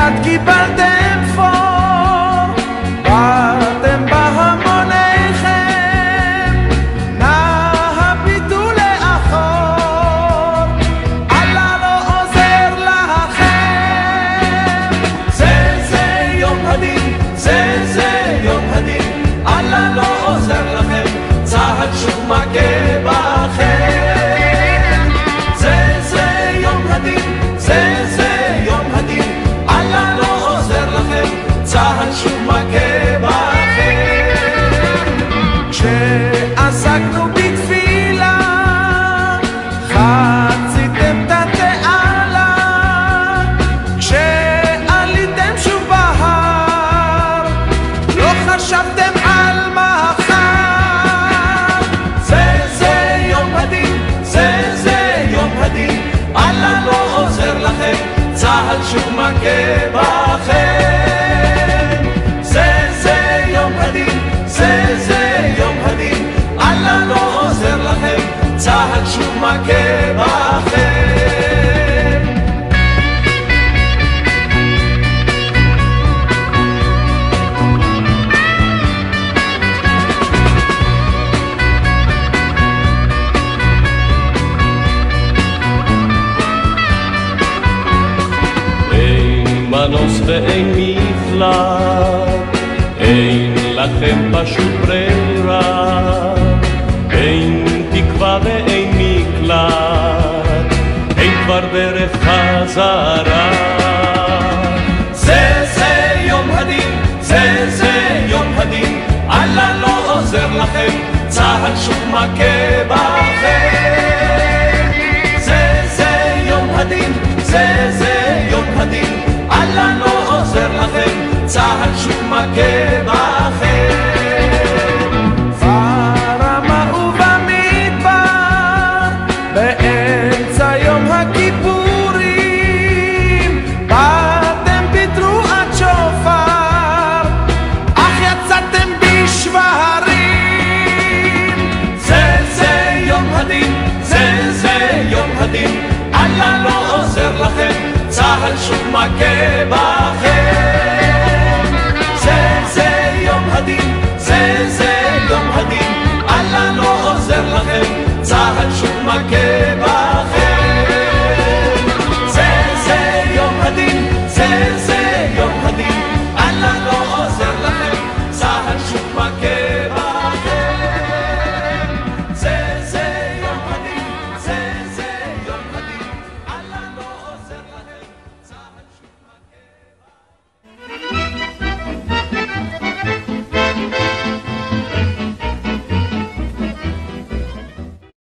מיד קיבלתם פור, באתם בהמוניכם, נא הביטו לאחור, אללה לא עוזר לכם. זה יום הדין, זה יום הדין, אללה לא עוזר לכם, צה"ל שוב מכה בכם. זה יום הדין, זה יום הדין, אללה לא עוזר לכם, צה"ל שוב מכה בכם. כשעסקנו בתפילה חציתם את התעלה, כשעליתם שוב בהר לא חשבתם על מחר. זה יום הדין, זה יום הדין, אללה לא עוזר לכם, צה"ל שוב מכה בכם. זה יום הדין, זה יום הדין, אללה לא עוזר לכם, צה"ל שוב מכה בכם. מנוס ואין מפלט, אין לכם פשוט ברירה, אין תקווה ואין מקלט, אין כבר דרך חזרה. זה יום הדין, זה יום הדין, אללה לא עוזר לכם, צה"ל שוב מכה בכם. זה יום הדין, זה יום הדין, אללה לא עוזר לכם, צה"ל שוב מכה בכם. ברמה ובמדבר, באמצע יום הכיפורים, באתם בתרועת שופר, אך יצאתם בשברים. זה יום הדין, זה יום הדין, אללה לא עוזר לכם, צה"ל שוב מכה בכם.